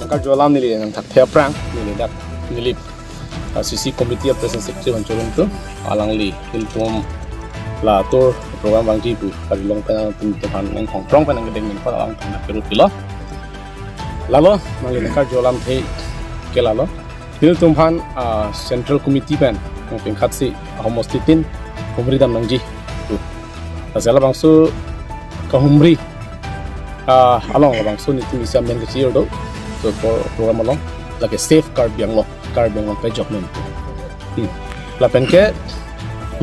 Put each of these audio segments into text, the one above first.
nakar jualam nili nang thak thea prang nili dak nili CC committee of present secretary hancholung tu alang li hiltum la tor program bang ji pu karilong pa tum tuhan nang hong prong pa nang gedeng min pa alang tang peru pilo lalo nali nakar jualam the ke lalo hiltum phan central committee pen nang pengkhat si homostitin humri dam nang ji tu asala bangsu kahumri along abang so nitu bisa men ke cior do so program along like a safeguard yang lo pe job men la pen ke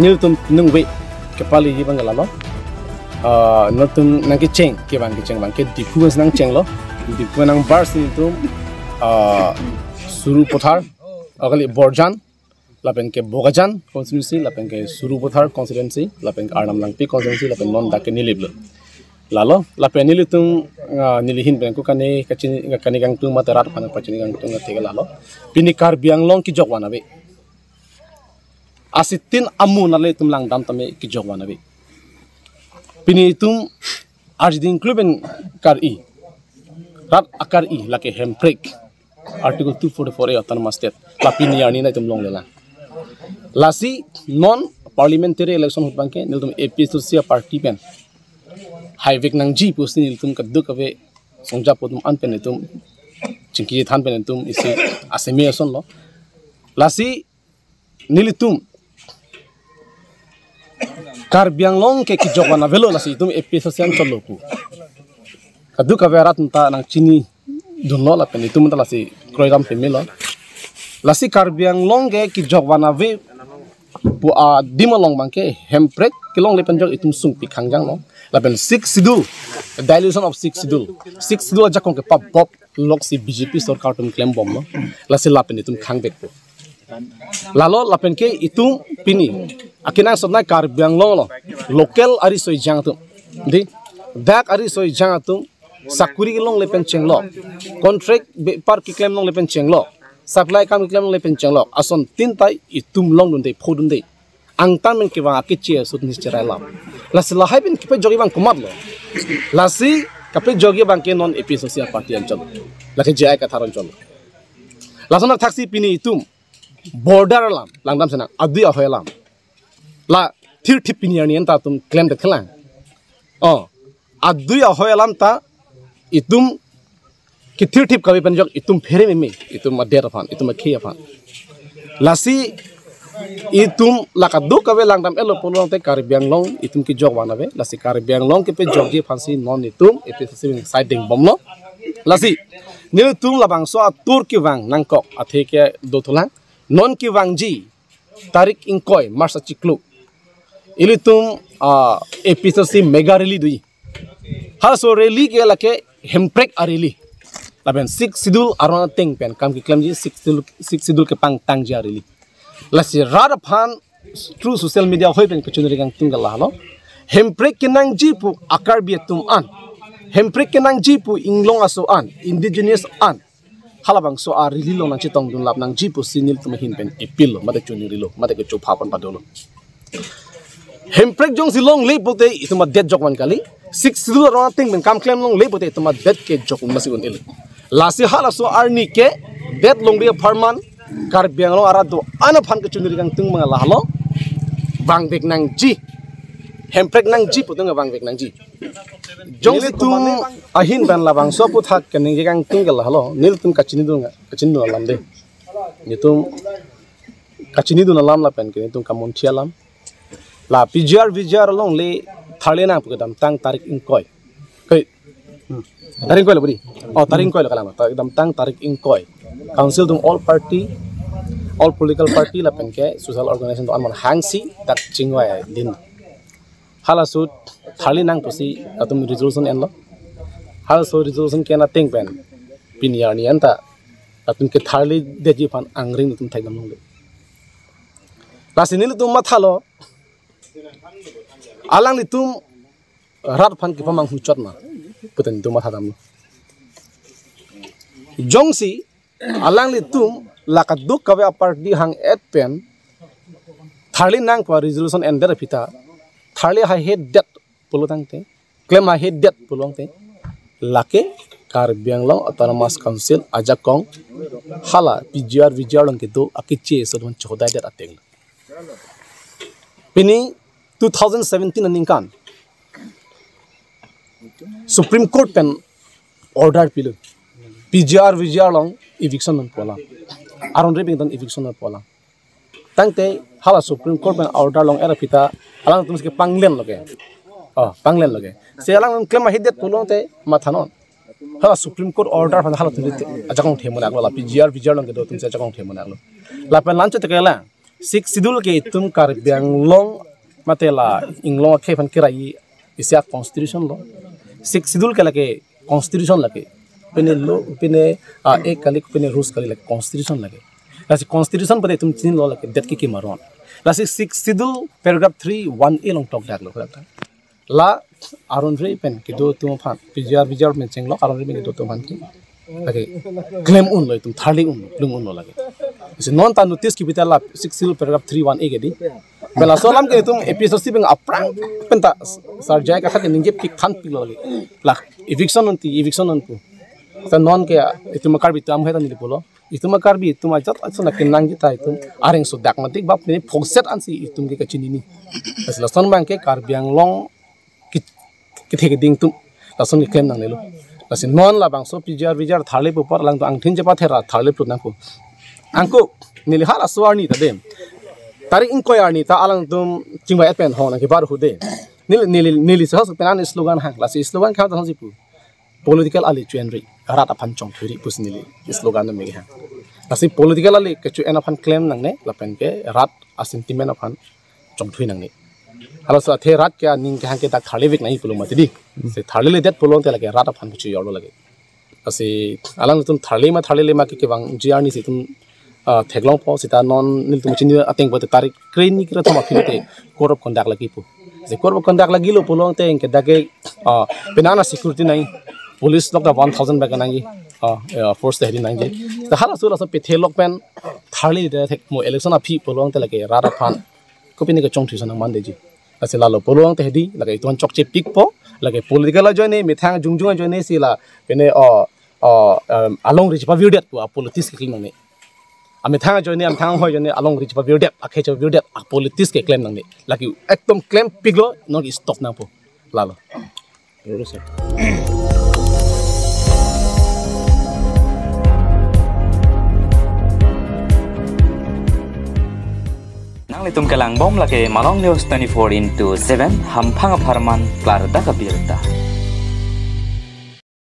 nil tum nung we ke pali ji bang la lo no tum nang ke cheng bang ke dikuas nang cheng lo dikuas nang bars ni tum suru pothar agali borjan la pen ke bogajan constituency la pen ke suru pothar constituency la pen arnam langpi constituency la pen non dak ke nilib lo lalo la penili tung nilihin ben ko kani kani gang tung materat pan pachini gang tung te lalo pini kar biang long ki jokwana be asitin amu na le tum lang dam tame ki jokwana be pini tum arjidin kluben kar I rat akar I lake hemprek article 244 autonomous state la pini yani na tum long lela lasi non parliamentary election hut bangke nil tum AP Social Party pen Haivik nang ji pu sinil tum kaduk ave songja podum an pen tum chingki than pen tum isi assimilation lo lasi nilitum kar biang long ke ki jogwana velo lasi tum episosian cholo ku kaduk ave rat ta nang chini dunlo la pen tum ta lasi kroiram femelo lasi kar biang long ke ki jogwana ve pu a dimolong bangke hemprek kilong le pen jog itum sung pi khangjang lo laben 6 schedule dilution of 6 schedule jakong ke pop lok si BJP sarkar tum claim bom no lasi lapen itum khangbek po lalo lapen ke itum pini akina sodna kar biang lo local ari soi jang tum di dak ari soi jang tum sakuri long lepen chenglo contract par ki claim long lepen chenglo supply kam claim long lepen chenglo ason tin tai itum long dun dei phodun dei ang tamen ke wa akiche sut ni cherai lam lasi lahai bin kipe jogi bang kumat lo lasi kape jogi bang ke non AP Social Party ancol laki jai ka tharon chol lasona thaksi pini itum border lam langdam sena adu ahoy lam la thir thip pini ani anta tum claim de khlang adu ahoy lam ta itum ki thir thip kabe pen jog itum phere me itum ader phan itum khia phan lasi itum lakadu kabe langdam elo polong te karibiang long itum ki jog wana be lasi karibiang long ke pe jog ji phansi non itum episode siding bomlo lasi nil tum labang so atur ki wang nangkok athe ke dotulang non ki wang ji tarik ingkoi marsa chiklu ilitum episode mega rally dui hal so rally ke lake hemprek arili laben 6 schedule arona teng pen kam ki claim ji 6 schedule ke pang tang ji arili lasi rada phan through social media hoi pen kachunri gang tinggal halo hemprek kinang jipu akar bietum an hemprek kinang jipu inglong aso an indigenous an halabang so a rili long nang chitong dun lap nang jipu sinil tum hin pen epil mate chunri lo mate ke chopapan padolo hemprek jong silong le bote ituma dead jokwan kali 6 sidul ro ting ben kam claim long le bote ituma dead ke jok masigun il lasi hala so arni ke dead long ria farman kar biang lo arado ana phan ke chunri gang tung mga lahalo wang bek nang ji hemprek nang ji putung wang bek nang ji jong situm ahin ban labang so pu thak ke ning gang tung gal halo nil tum kachini du lam de nitum kachini du lam la pen ke tum kamon thialam la vjr long le thale na pu dam tang tarik ingkoi kai tarik koi labri tarik koi la kalam dam tang tarik ingkoi council tum all political party la penke social organization to anmon hangsi tak chingwai din hala sut thali nang tosi atum resolution enlo hala so resolution kena teng pen pin yarni anta atum ke thali deji fan angring tum thai nam le lasinil tum mathalo alang ni tum rat fan ki pamang huchot na putan tum matha dam jongsi alang li tum lakaduk kawe party hang et pen thali nang pa resolution ender pita thali ha head debt pulutang te claim ha head debt pulong te lake Karbi Anglong Autonomous Council ajakong hala PGR VGR lang kito akiche so don choday dat ating pini 2017 aning Supreme Court pen order pilu PGR VGR long eviction non pola aron re dan eviction non pola tangte hala Supreme Court pen order long era pita alang tum ke panglen loge panglen loge se alang claim hidet pulong te mathanon hala Supreme Court order phan hala tum ajakong themon aglo la PGR VGR long ke do tum se ajakong themon aglo la pen lanche te kala 6 schedule ke tum Karbi Anglong matela inglong ke phan kirai isya constitution lo 6 schedule ke lage constitution lage pene lo pene ek kali pene rules kali lage constitution lage lasi constitution pade tum chin lo lage det ki maron lasi 6 schedule paragraph 3(1)(a) long talk dak lo la aron re pen ki do tum phan PGR men cheng lo aron re ki do tum phan ki lage claim un lo tum tharling un plung un lo lage isi non ta notice ki bitala 6 schedule paragraph 3(1)(a) ke di bela solam ke tum episode sibeng aprang penta sarjai ka khat ninge pik than pik lo lage la eviction on pu ta non ke itum karbi tam heta ni polo itum karbi itum ajat asuna kinang gi tai tum areng so dak matik bap ni fogset ansi itum ke kachini ni asla son bang ke Karbi Anglong ki theke ding tum lason ni claim nang lelo lasin non la bang so PGR VGR tharle pu par lang to ang thin je pa thera tharle pu nang pu angko nili hala swani ta dem tarik inquiry ta alang tum chingba pen hona ke bar hude nili sa penan slogan hang la slogan kha ta si pu political ali chuenri rata phan chong thuri pusnili slogan na megi hang la political ali ke chu ena phan claim nang ne la pen ke rat asentiment of phan chong thui nang ne hala sa the rat kya ning ke hang ke ta thale vek nai pulo mati di se thale le det pulo te lage rata phan chu yorlo lage ase alang tum thale ma ke bang gr ni se tum theklong po sita non nil tum chini ateng bote tarik crane ni kra thama philite code of conduct lagi pu se code of conduct lagi lo pulong te ke dage penana security nai police lok da 1000 bag nangi force te hedi nangi ta hala sula so pe thelok pen tharli de thek mo election a phi pulong te lage rara phan kopini ke chong thison man deji ase la lo pulong te hedi lage ton chok che pik po lage political la joine mithang jungjung joine sila pene along rich pa viewdet pu politics ke king ne ami thang joine am thang hoi joine along rich pa viewdet akhe cho viewdet politics ke claim nang ne lagi ekdom claim piglo not stop na po lalo nang litum kalang bom lake Malong News 24/7 hampang aparman klar da kabirta